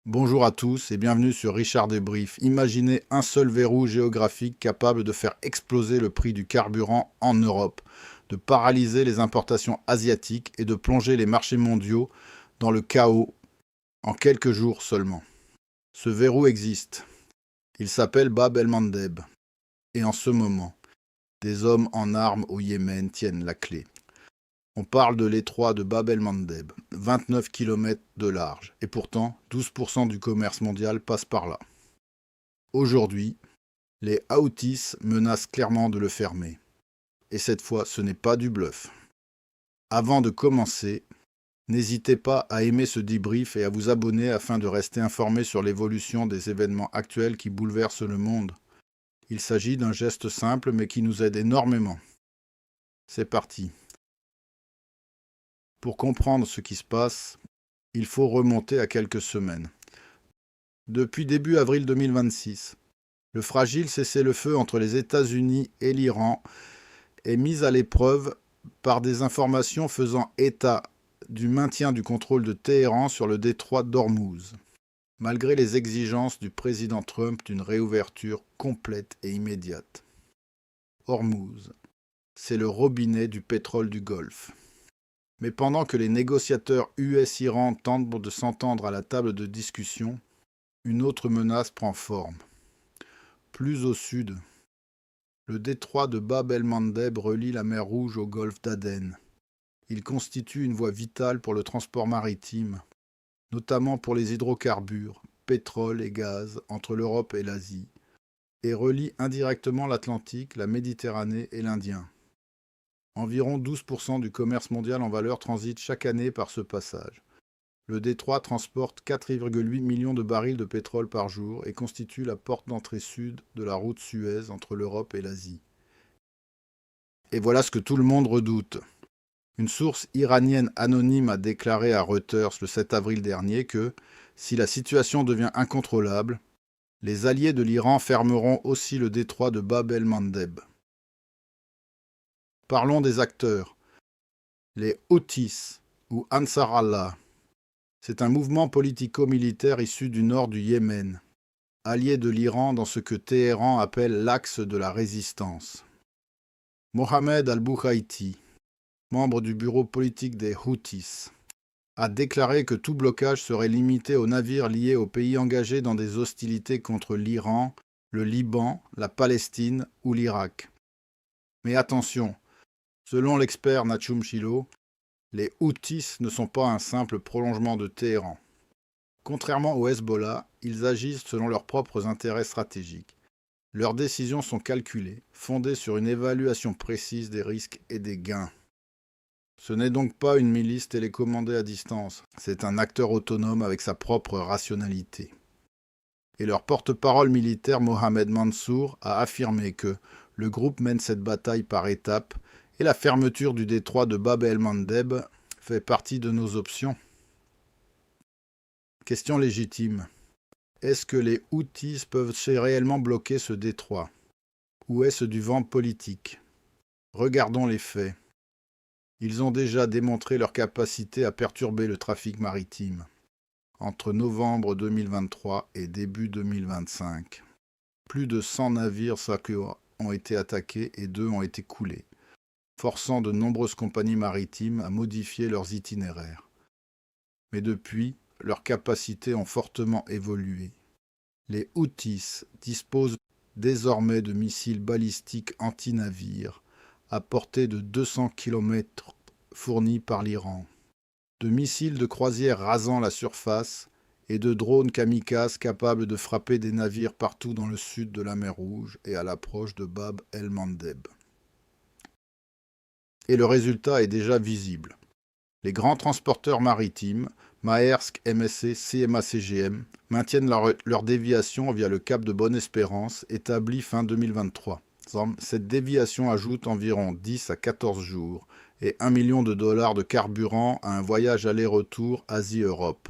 Bonjour à tous et bienvenue sur Richard Débrief. Imaginez un seul verrou géographique capable de faire exploser le prix du carburant en Europe, de paralyser les importations asiatiques et de plonger les marchés mondiaux dans le chaos en quelques jours seulement. Ce verrou existe. Il s'appelle Bab el-Mandeb. Et en ce moment, des hommes en armes au Yémen tiennent la clé. On parle de l'étroit de Bab el-Mandeb, 29 km de large, et pourtant 12% du commerce mondial passe par là. Aujourd'hui, les Houthis menacent clairement de le fermer. Et cette fois, ce n'est pas du bluff. Avant de commencer, n'hésitez pas à aimer ce débrief et à vous abonner afin de rester informé sur l'évolution des événements actuels qui bouleversent le monde. Il s'agit d'un geste simple mais qui nous aide énormément. C'est parti. Pour comprendre ce qui se passe, il faut remonter à quelques semaines. Depuis début avril 2026, le fragile cessez-le-feu entre les États-Unis et l'Iran est mis à l'épreuve par des informations faisant état du maintien du contrôle de Téhéran sur le détroit d'Ormuz, malgré les exigences du président Trump d'une réouverture complète et immédiate. Ormuz, c'est le robinet du pétrole du Golfe. Mais pendant que les négociateurs US-Iran tentent de s'entendre à la table de discussion, une autre menace prend forme. Plus au sud, le détroit de Bab el-Mandeb relie la mer Rouge au golfe d'Aden. Il constitue une voie vitale pour le transport maritime, notamment pour les hydrocarbures, pétrole et gaz entre l'Europe et l'Asie, et relie indirectement l'Atlantique, la Méditerranée et l'Indien. Environ 12% du commerce mondial en valeur transite chaque année par ce passage. Le détroit transporte 4,8 millions de barils de pétrole par jour et constitue la porte d'entrée sud de la route Suez entre l'Europe et l'Asie. Et voilà ce que tout le monde redoute. Une source iranienne anonyme a déclaré à Reuters le 7 avril dernier que, si la situation devient incontrôlable, les alliés de l'Iran fermeront aussi le détroit de Bab el-Mandeb. Parlons des acteurs. Les Houthis, ou Ansar Allah, c'est un mouvement politico-militaire issu du nord du Yémen, allié de l'Iran dans ce que Téhéran appelle l'axe de la résistance. Mohamed al-Bouhaïti, membre du bureau politique des Houthis, a déclaré que tout blocage serait limité aux navires liés aux pays engagés dans des hostilités contre l'Iran, le Liban, la Palestine ou l'Irak. Mais attention, selon l'expert Nachum Shilo, les Houthis ne sont pas un simple prolongement de Téhéran. Contrairement au Hezbollah, ils agissent selon leurs propres intérêts stratégiques. Leurs décisions sont calculées, fondées sur une évaluation précise des risques et des gains. Ce n'est donc pas une milice télécommandée à distance, c'est un acteur autonome avec sa propre rationalité. Et leur porte-parole militaire Mohamed Mansour a affirmé que le groupe mène cette bataille par étapes et la fermeture du détroit de Bab el-Mandeb fait partie de nos options. Question légitime. Est-ce que les Houthis peuvent réellement bloquer ce détroit? Ou est-ce du vent politique? Regardons les faits. Ils ont déjà démontré leur capacité à perturber le trafic maritime entre novembre 2023 et début 2025. Plus de 100 navires Sakura ont été attaqués et 2 ont été coulés, forçant de nombreuses compagnies maritimes à modifier leurs itinéraires. Mais depuis, leurs capacités ont fortement évolué. Les Houthis disposent désormais de missiles balistiques anti-navires à portée de 200 km fournis par l'Iran, de missiles de croisière rasant la surface et de drones kamikazes capables de frapper des navires partout dans le sud de la mer Rouge et à l'approche de Bab el-Mandeb. Et le résultat est déjà visible. Les grands transporteurs maritimes, Maersk, MSC, CMA CGM, maintiennent leur déviation via le cap de Bonne-Espérance établi fin 2023. Cette déviation ajoute environ 10 à 14 jours et 1 million de dollars de carburant à un voyage aller-retour Asie-Europe.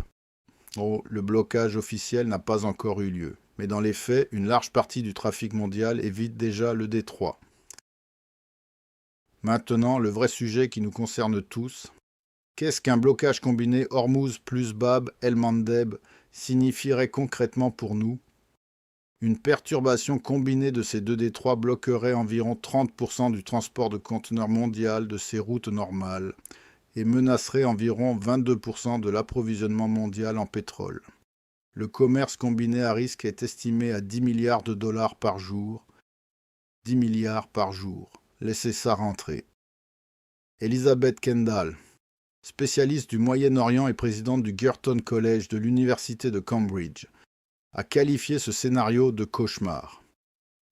Oh, le blocage officiel n'a pas encore eu lieu, mais dans les faits, une large partie du trafic mondial évite déjà le détroit. Maintenant, le vrai sujet qui nous concerne tous, Qu'est-ce qu'un blocage combiné Hormuz plus Bab el-Mandeb signifierait concrètement pour nous? Une perturbation combinée de ces deux détroits bloquerait environ 30% du transport de conteneurs mondial de ces routes normales et menacerait environ 22% de l'approvisionnement mondial en pétrole. Le commerce combiné à risque est estimé à 10 milliards de dollars par jour. 10 milliards par jour. Laissez ça rentrer. Elizabeth Kendall, spécialiste du Moyen-Orient et présidente du Girton College de l'Université de Cambridge, a qualifié ce scénario de cauchemar.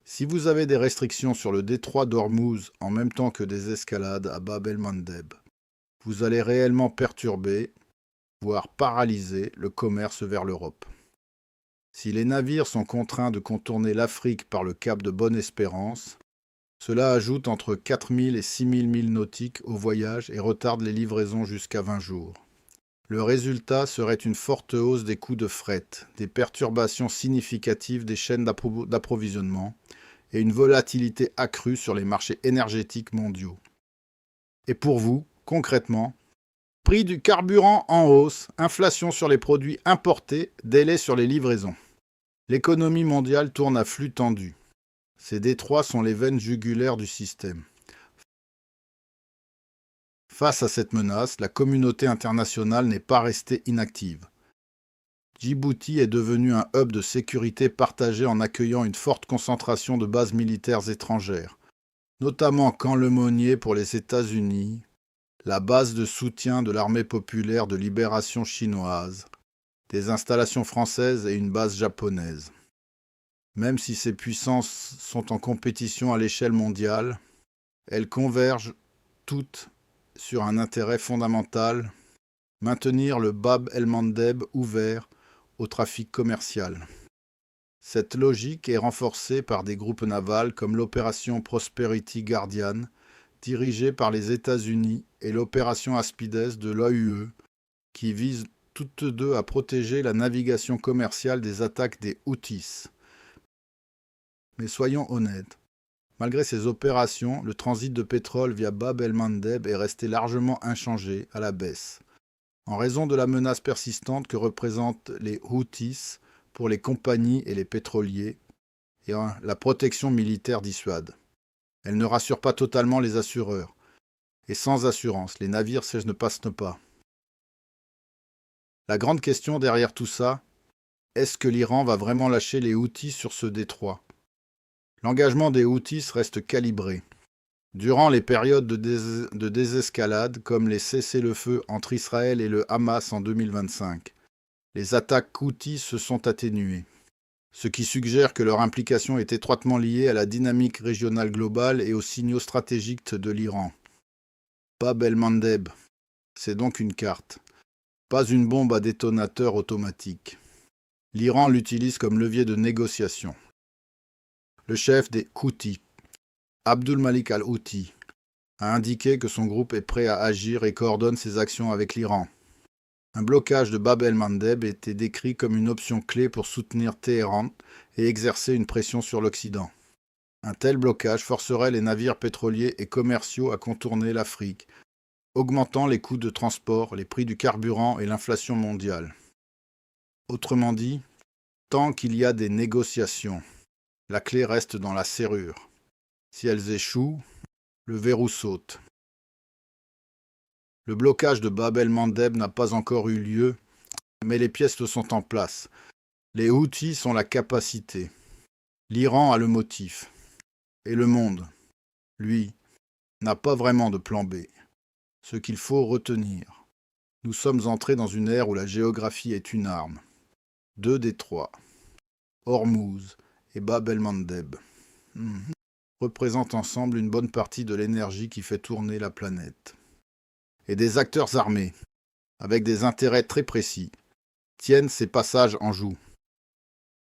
Si vous avez des restrictions sur le détroit d'Ormuz en même temps que des escalades à Bab el-Mandeb, vous allez réellement perturber, voire paralyser, le commerce vers l'Europe. Si les navires sont contraints de contourner l'Afrique par le cap de Bonne-Espérance, cela ajoute entre 4000 et 6000 milles nautiques au voyage et retarde les livraisons jusqu'à 20 jours. Le résultat serait une forte hausse des coûts de fret, des perturbations significatives des chaînes d'approvisionnement et une volatilité accrue sur les marchés énergétiques mondiaux. Et pour vous, concrètement, prix du carburant en hausse, inflation sur les produits importés, délai sur les livraisons. L'économie mondiale tourne à flux tendu. Ces détroits sont les veines jugulaires du système. Face à cette menace, la communauté internationale n'est pas restée inactive. Djibouti est devenu un hub de sécurité partagé en accueillant une forte concentration de bases militaires étrangères, notamment Camp Lemonnier pour les États-Unis, la base de soutien de l'armée populaire de libération chinoise, des installations françaises et une base japonaise. Même si ces puissances sont en compétition à l'échelle mondiale, elles convergent toutes sur un intérêt fondamental, maintenir le Bab el-Mandeb ouvert au trafic commercial. Cette logique est renforcée par des groupes navals comme l'opération Prosperity Guardian, dirigée par les États-Unis, et l'opération Aspides de l'OUE, qui visent toutes deux à protéger la navigation commerciale des attaques des Houthis. Mais soyons honnêtes, malgré ces opérations, le transit de pétrole via Bab el-Mandeb est resté largement inchangé, à la baisse, en raison de la menace persistante que représentent les Houthis pour les compagnies et les pétroliers, et la protection militaire dissuade. Elle ne rassure pas totalement les assureurs, et sans assurance, les navires ne passent pas. La grande question derrière tout ça, est-ce que l'Iran va vraiment lâcher les Houthis sur ce détroit? L'engagement des Houthis reste calibré. Durant les périodes de désescalade, comme les cessez-le-feu entre Israël et le Hamas en 2025, les attaques Houthis se sont atténuées, ce qui suggère que leur implication est étroitement liée à la dynamique régionale globale et aux signaux stratégiques de l'Iran. Bab el-Mandeb, c'est donc une carte, pas une bombe à détonateur automatique. L'Iran l'utilise comme levier de négociation. Le chef des Houthis, Abdul Malik al-Houthi, a indiqué que son groupe est prêt à agir et coordonne ses actions avec l'Iran. Un blocage de Bab el-Mandeb était décrit comme une option clé pour soutenir Téhéran et exercer une pression sur l'Occident. Un tel blocage forcerait les navires pétroliers et commerciaux à contourner l'Afrique, augmentant les coûts de transport, les prix du carburant et l'inflation mondiale. Autrement dit, tant qu'il y a des négociations, la clé reste dans la serrure. Si elles échouent, le verrou saute. Le blocage de Bab el-Mandeb n'a pas encore eu lieu, mais les pièces sont en place. Les Houthis sont la capacité. L'Iran a le motif. Et le monde, lui, n'a pas vraiment de plan B. Ce qu'il faut retenir. Nous sommes entrés dans une ère où la géographie est une arme. Deux détroits, Hormuz et Bab el-Mandeb, représentent ensemble une bonne partie de l'énergie qui fait tourner la planète. Et des acteurs armés, avec des intérêts très précis, tiennent ces passages en joue.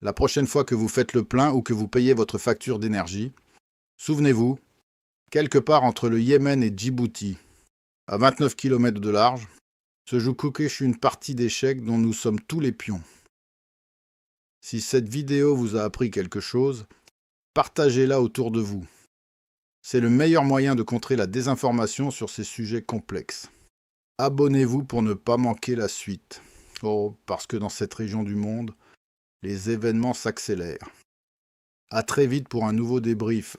La prochaine fois que vous faites le plein ou que vous payez votre facture d'énergie, souvenez-vous, quelque part entre le Yémen et Djibouti, à 29 km de large, se joue une partie d'échecs dont nous sommes tous les pions. Si cette vidéo vous a appris quelque chose, partagez-la autour de vous. C'est le meilleur moyen de contrer la désinformation sur ces sujets complexes. Abonnez-vous pour ne pas manquer la suite. Oh, parce que dans cette région du monde, les événements s'accélèrent. À très vite pour un nouveau débrief.